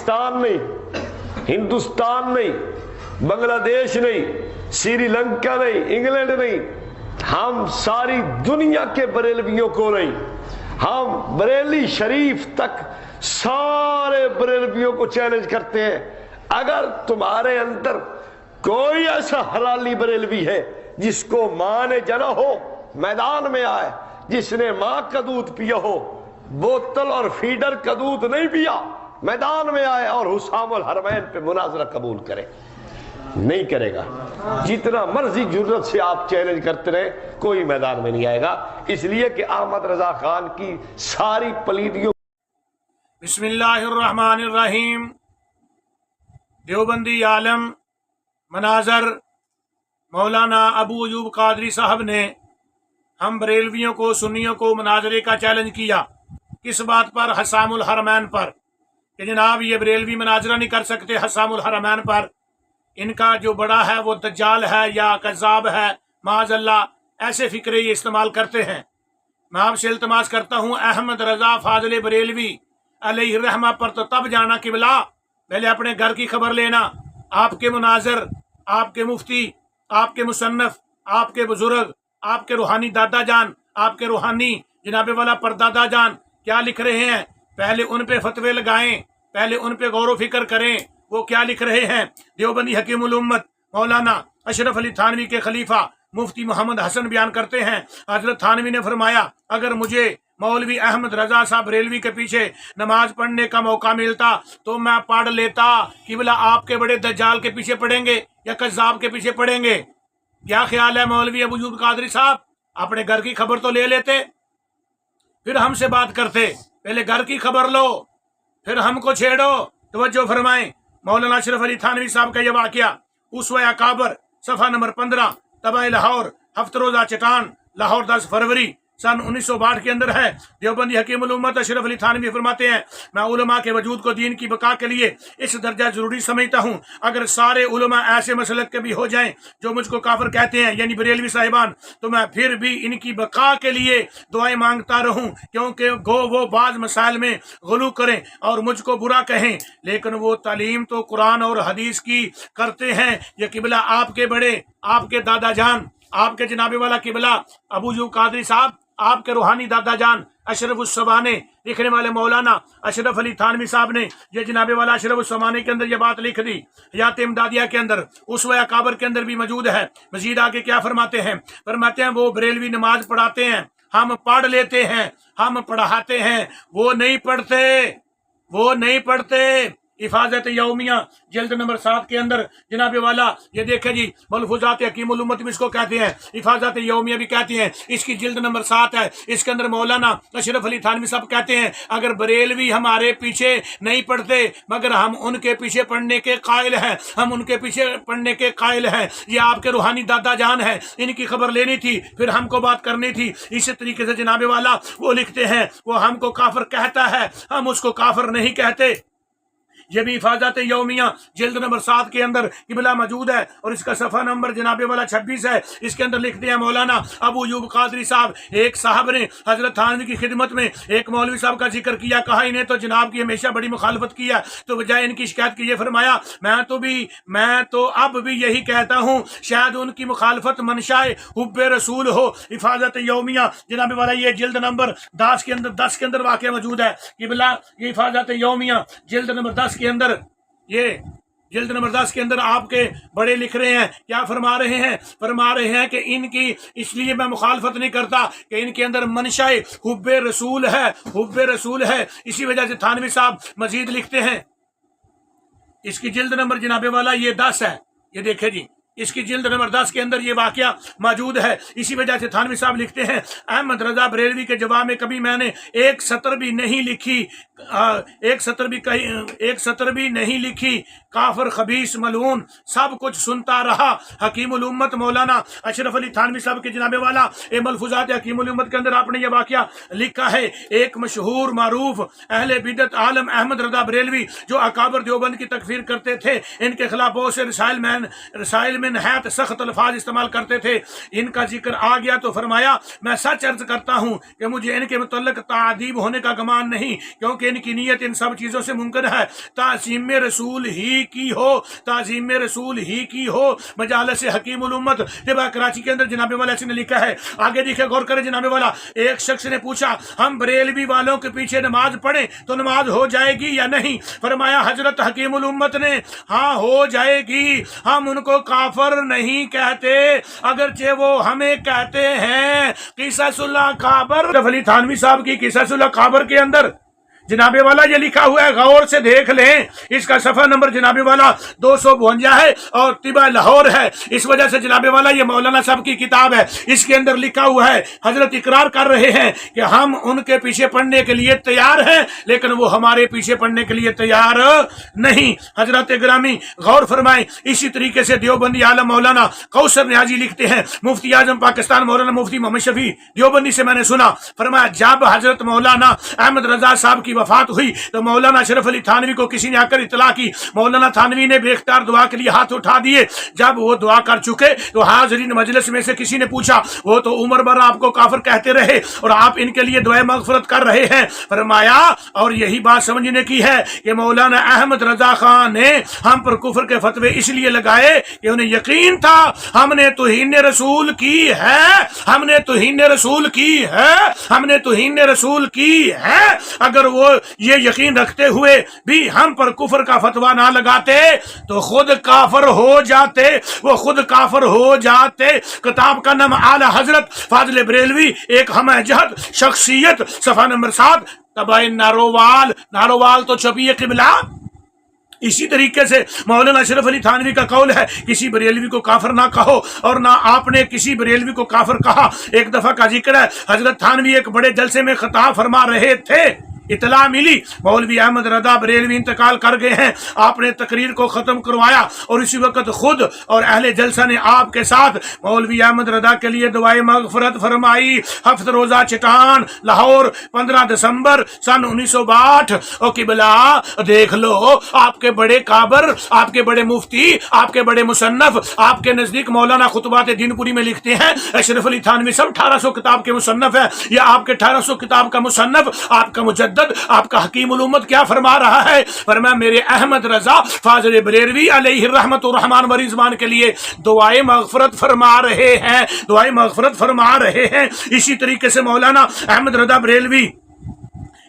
पाकिस्तान नहीं, हिंदुस्तान नहीं, बांग्लादेश नहीं, श्रीलंका नहीं, इंग्लैंड नहीं, हम सारी दुनिया के बरेलवियों को नहीं, हम बरेली शरीफ तक सारे बरेलवियों को चैलेंज करते हैं। अगर तुम्हारे अंदर कोई ऐसा हलाली बरेलवी है जिसको मां ने जना हो, मैदान में आए, जिसने मां का दूध पिया हो, बोतल और फीडर का दूध नहीं पिया, मैदान में आए और हुसामुल हरमैन पे मुनाजरा कबूल करे। नहीं करेगा, जितना मर्जी जुर्रत से आप चैलेंज करते रहे, कोई मैदान में नहीं आएगा। इसलिए कि अहमद रजा खान की सारी पलीदियों। बिस्मिल्लाहिर्रहमानिर्रहीम। देवबंदी आलम मनाजर मौलाना अबू अयूब कादरी साहब ने हम बरेलवियों को, सुन्नियों को मुनाजरे का चैलेंज किया। किस बात पर? हसामुल हरमैन पर, कि जनाब ये बरेलवी मुनाजरा नहीं कर सकते हसामुल हरमैन पर, इनका जो बड़ा है वो दज्जाल है या कज़्ज़ाब है, माज़अल्लाह ऐसे फिक्रे ये इस्तेमाल करते हैं। मैं आपसे इल्तमास करता हूँ, अहमद रजा फाज़िल बरेलवी अलैहिर्रहमा पर तो तब जाना किबला, पहले अपने घर की खबर लेना। आपके मुनाजर, आपके मुफ्ती, आपके मुसन्नफ, आपके बुजुर्ग, आपके रूहानी दादा जान, आपके रूहानी जनाबे वाला परदादा जान क्या लिख रहे हैं, पहले उन पे फतवे लगाएं, पहले उन पे गौर व फिक्र करें वो क्या लिख रहे हैं। देवबंदी हकीमुल उम्मत मौलाना अशरफ अली थानवी के खलीफा मुफ्ती मोहम्मद हसन बयान करते हैं, हजरत थानवी ने फरमाया, अगर मुझे मौलवी अहमद रजा साहब बरेलवी के पीछे नमाज पढ़ने का मौका मिलता तो मैं पढ़ लेता। किबला आपके बड़े दज्जाल के पीछे पढ़ेंगे या कज़्ज़ाब के पीछे पढ़ेंगे? क्या ख्याल है मौलवी अबू अयूब कादरी साहब? अपने घर की खबर तो ले लेते, फिर हमसे बात करते। पहले घर की खबर लो, फिर हमको छेड़ो। तवज्जो फरमाएं, मौलाना अशरफ अली थानवी साहब का यह वाकया उसवा अकाबर सफ़ा नंबर 15 तबाह लाहौर हफ्तरोजा चटान लाहौर 10 फरवरी सन 1962 के अंदर है। देवबंदी हकीमुल उम्मत अशरफ अली थानवी फरमाते हैं, मैं उलमा के वजूद को दीन की बका के लिए इस दर्जा जरूरी समझता हूँ। अगर सारे उलमा ऐसे मसलक के भी हो जाएं जो मुझको काफिर कहते हैं यानी बरेलवी साहिबान, तो मैं फिर भी इनकी बका के लिए दुआएं मांगता रहूं, क्योंकि वो बाज मसाइल में गुलू करें और मुझको बुरा कहें, लेकिन वो तालीम तो कुरान और हदीस की करते हैं। ये किबला आपके बड़े, आपके दादा जान, आपके जनाबे वाला किबला अबू अयूब कादरी साहब, आपके रूहानी दादा जान अशरफ उस्समाने लिखने वाले मौलाना अशरफ अली थानवी साहब ने ये जनाबे वाला अशरफ उस्समाने के अंदर ये बात लिख दी। हयात इमदादिया के अंदर उसवा अकाबर के अंदर भी मौजूद है। मजीद आगे क्या फरमाते हैं? फरमाते हैं वो बरेलवी नमाज पढ़ाते हैं, हम पढ़ लेते हैं, हम पढ़ाते हैं, वो नहीं पढ़ते, वो नहीं पढ़ते। हिफाजत यौमिया जल्द नंबर 7 के अंदर जनाबे वाला ये देखे जी, मलफूजात हकीमुल उम्मत भी इसको कहते हैं, हिफाजत यौमिया भी कहते हैं, इसकी जल्द नंबर 7 है। इसके अंदर मौलाना अशरफ अली थानवी साहब कहते हैं, अगर बरेलवी हमारे पीछे नहीं पढ़ते मगर हम उनके पीछे पढ़ने के कायल हैं, हम उनके पीछे पढ़ने के कायल हैं। ये आपके रूहानी दादा जान है, इनकी खबर लेनी थी, फिर हमको बात करनी थी। इसी तरीके से जनाबे वाला वो लिखते हैं, वो हमको काफिर कहता है, हम उसको काफिर नहीं कहते। ये भी हिफाजत यौमिया जिल्द नंबर 7 के अंदर किबला मौजूद है और इसका सफ़ा नंबर जनाबे वाला 26 है। इसके अंदर लिखते हैं मौलाना अबू अयूब कादरी साहब, एक साहब ने हजरत थानवी की खिदमत में एक मौलवी साहब का जिक्र किया, कहा इन्हें तो जनाब की हमेशा बड़ी मुखालफत किया, तो बजाय इनकी शिकायत की ये फरमाया, मैं तो अब भी यही कहता हूँ, शायद उनकी मुखालफत मनशाए हुब्बे रसूल हो। हिफाजत यौमिया जनाबे वाला ये जिल्द नंबर 10 के अंदर वाक़या मौजूद है। किबला ये हिफाजत यौमिया जिल्द नंबर 10 के अंदर, ये जिल्द नंबर 10 के अंदर आपके बड़े लिख रहे हैं, क्या फरमा रहे हैं? फरमा रहे हैं कि इनकी इसलिए मैं मुखालफत नहीं करता कि इनके अंदर मनशाए हुब्बे रसूल है, हुब्बे रसूल है। इसी वजह से थानवी साहब मजीद लिखते हैं, इसकी जिल्द नंबर जनाबे वाला ये 10 है, ये देखे जी, इसकी जिल्द नंबर 10 के अंदर ये वाकया मौजूद है। इसी वजह से थानवी साहब लिखते हैं, अहमद रजा बरेलवी के जवाब में कभी मैंने एक सतर भी नहीं लिखी, एक सतर भी नहीं लिखी, काफिर खबीस मलून सब कुछ सुनता रहा। हकीमुल उम्मत मौलाना अशरफ अली थानवी साहब के जनाबे वाला ए मलफूजात हकीमुल उम्मत के अंदर आपने ये वाकया लिखा है। एक मशहूर मारूफ अहले बिदत आलम अहमद रजा बरेलवी जो अकाबर देवबंद की तकफीर करते थे, इनके खिलाफ बहुत से रसाइल में नहायत सख्त अल्फाज इस्तेमाल करते थे। इनका जिक्र आ गया तो फरमाया, मैं सच अर्ज करता हूँ कि मुझे इनके मुतल्लिक तादीब होने का गमान नहीं, क्योंकि इनकी नीयत इन सब चीज़ों से मुमकिन है ताज़ीम रसूल ही की हो, ताज़ीम रसूल ही की हो। मजालिस हकीमुल उम्मत लिबा कराची के अंदर जनाब वाला ने लिखा है, आगे देखिए गौर करें जनाब वाला। एक शख्स ने पूछा हम बरेलवी वालों के पीछे नमाज पढ़ें तो नमाज हो जाएगी या नहीं? फरमाया हजरत हकीमुल उम्मत ने हाँ हो जाएगी, हम उनको काफर नहीं कहते, अगरचे वो हमें कहते हैं। किस्सुल काबर अली थानवी साहब की किस्सुल काबर के अंदर जनाबे वाला ये लिखा हुआ है, गौर से देख लें। इसका सफा नंबर जनाबे वाला 252 है और तिबा लाहौर है। इस वजह से जनाबे वाला ये मौलाना साहब की किताब है, इसके अंदर लिखा हुआ है हजरत इकरार कर रहे हैं कि हम उनके पीछे पढ़ने के लिए तैयार हैं, लेकिन वो हमारे पीछे पढ़ने के लिए तैयार नहीं। हजरत ग्रामी गौर फरमाएं। इसी तरीके से देवबंदी आलम मौलाना कौसर न्याजी लिखते हैं, मुफ्ती आजम पाकिस्तान मौलाना मुफ्ती मोहम्मद शफी देवबंदी से मैंने सुना, फरमाया जब हजरत मौलाना अहमद रजा साहब की वफात हुई तो मौलाना अशरफ अली थानवी को किसी ने आकर इतला की। मौलाना थानवी ने बेख्तियार दुआ के लिए हाथ उठा दिए। जब वो दुआ कर चुके तो हाजरीन मजलिस में से किसी ने पूछा वो तो उम्र भर आपको काफिर कहते रहे और आप इनके लिए दुआ मगफरत कर रहे हैं। फरमाया और यही बात समझने की है कि मौलाना अहमद रजा खान ने हम पर कुफर के फतवे इसलिए लगाए कि उन्हें यकीन था हमने तौहीन रसूल की है, हमने तौहीन रसूल की है, हमने तौहीन रसूल की है। अगर वो ये यकीन रखते हुए भी हम पर कुफर का फतवा ना लगाते तो खुद काफर हो जाते, वो खुद काफर हो जाते। किताब का नाम आला हजरत फाजिल बरेलवी एक हम जहद शख्सियत, सफा नंबर 7, तबाय नारोवाल। नारोवाल तो छपिए किबला। इसी तरीके से मौलाना अशरफ अली थानवी का कौल है किसी बरेलवी को काफिर ना कहो और ना आपने किसी बरेलवी को काफिर कहा। एक दफा का जिक्र है, हजरत थानवी एक बड़े जलसे में खिताब फरमा रहे थे, इतला मिली मौलवी अहमद रजा बरेलवी इंतकाल कर गए हैं। आपने तकरीर को खत्म करवाया और इसी वक्त खुद और अहले जलसा ने आपके साथ मौलवी अहमद रजा के लिए दुआए मगफरत फरमाई। हफ्त रोजा चटान लाहौर 15 दिसंबर सन 1962। ओ किबला देख लो, आपके बड़े काबर, आपके बड़े मुफ्ती, आपके बड़े मुसन्नफ आपके नजदीक मौलाना खुतबात दीनपुरी में लिखते हैं अशरफ अली थानवी सब 1800 किताब के मुसन्नफ है। या आपके 1800 किताब का मुसन्नफ आपका मुजद्दिद आपका हकीमुल उम्मत क्या फरमा रहा है? फरमाया मेरे अहमद रजा फाजिल बरेलवी अलैहि रहमतुर रहमान व रिज़वान के लिए दुआए मगफरत फरमा रहे हैं, दुआए मगफरत फरमा रहे हैं। इसी तरीके से मौलाना अहमद रजा बरेलवी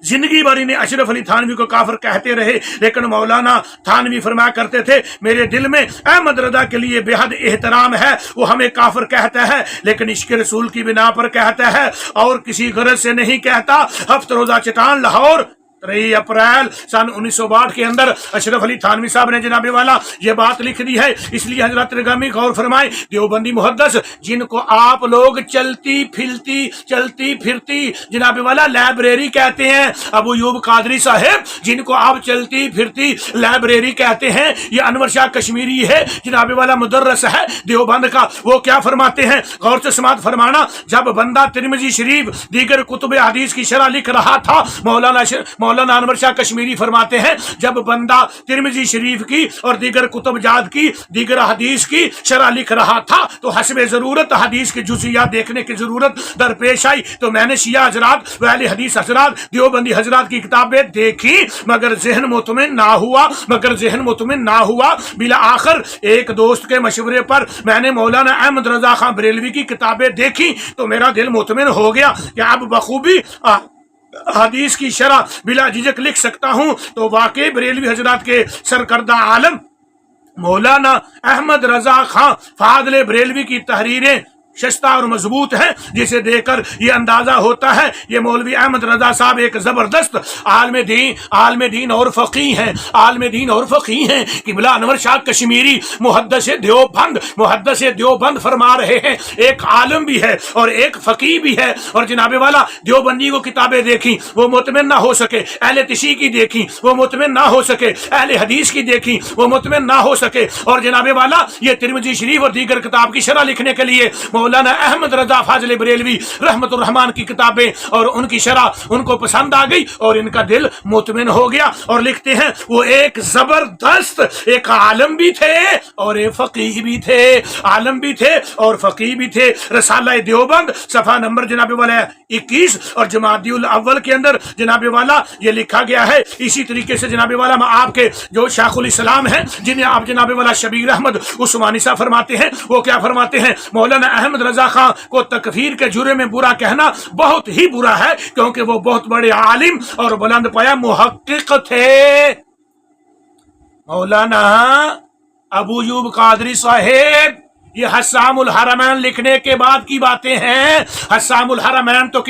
जिंदगी भर इन्हें अशरफ अली थानवी को काफिर कहते रहे, लेकिन मौलाना थानवी फरमाया करते थे मेरे दिल में अहमद रजा के लिए बेहद एहतराम है, वो हमें काफिर कहता है लेकिन इश्क रसूल की बिना पर कहता है और किसी गरज से नहीं कहता। हफ्त रोजा चटान लाहौर 3 अप्रैल सन 1962 के अंदर अशरफ अली थानवी साहब ने जनाबे वाला ये बात लिख दी है। इसलिए हजरत निगामी गौर फरमाए, देवबंदी मुहद्दिस जिनको आप लोग चलती फिरती जनाबे वाला लाइब्रेरी कहते हैं, अबू यूब कादरी साहब जिनको आप चलती फिरती लाइब्रेरी कहते हैं, ये अनवर शाह कश्मीरी है जनाबे वाला मुदर्रस है देवबंद का। वो क्या फरमाते हैं, गौर से समात फरमाना। जब बंदा तिरमिजी शरीफ दीगर कुतुब हदीस की शरह लिख रहा था, मौलाना अनवर शाह कश्मीरी फरमाते हैं जब बंदा तिरमिजी शरीफ की और दीगर कुतुब जात की दीगर हदीस की शरह लिख रहा था तो हस्बे जरूरत हदीस की जुज़ियात देखने की जरूरत दरपेश आई। तो मैंने शिया हजरात वहले हदीस हजरात देवबंदी हजरात की किताबें देखी मगर जहन मुतमिन ना हुआ। बिला आखिर एक दोस्त के मशवरे पर मैंने मौलाना अहमद रजा खान बरेलवी की किताबें देखी तो मेरा दिल मुतमिन हो गया कि अब बखूबी हदीस की शरह बिला झिझक लिख सकता हूं। तो वाकई बरेलवी हजरात के सरकर्दा आलम मौलाना अहमद रजा खान फाजिल बरेलवी की तहरीरें शस्ता और मजबूत है, जिसे देखकर ये अंदाजा होता है ये मौलवी अहमद रजा साहब एक जबरदस्त आलम दीन और फकीह हैं। किबला अनवर शाह कश्मीरी मुहद्दिस देवबंद फरमा रहे हैं, एक आलम भी है और एक फकीह भी है। और जनाबे वाला देवबंदी को किताबें देखी वो मुतमिन ना हो सके, अहले तिशी की देखी वो मुतमिन ना हो सके, अहले हदीस की देखी वो मुतमिन ना हो सके। और जनाबे वाला ये तिरमिजी शरीफ और दीगर किताब की शरह लिखने के लिए मौलाना अहमद रजा फाजिल बरेलवी रहमतुर रहमान की किताबें और उनकी शरह उनको पसंद आ गई और इनका दिल मुतमिन हो गया। और लिखते हैं वो एक जबरदस्त एक आलम भी थे और एक फकीह भी थे, आलम भी थे और फकीह भी थे। रसाला देवबंद सफा नंबर जनाब वाला 21 और जमादियुल अव्वल के अंदर जनाब वाला ये लिखा गया है। इसी तरीके से जनाब वाला आपके जो शाखुल इस्लाम हैं जिन्हें आप जनाब वाला शबीर अहमद उस्मानी साहब फरमाते हैं, वो क्या फरमाते हैं, मौलाना अहमद रजा खां को तकफीर के जुर्म में बुरा कहना बहुत ही बुरा है, क्योंकि वो बहुत बड़े आलिम और बुलंद पाया मुहक्किक थे। मौलाना अबू अय्यूब कादरी साहेब, ये हस्सामुल हरमैन लिखने के बाद की बातें हैं। हस्सामुल हरमैन तो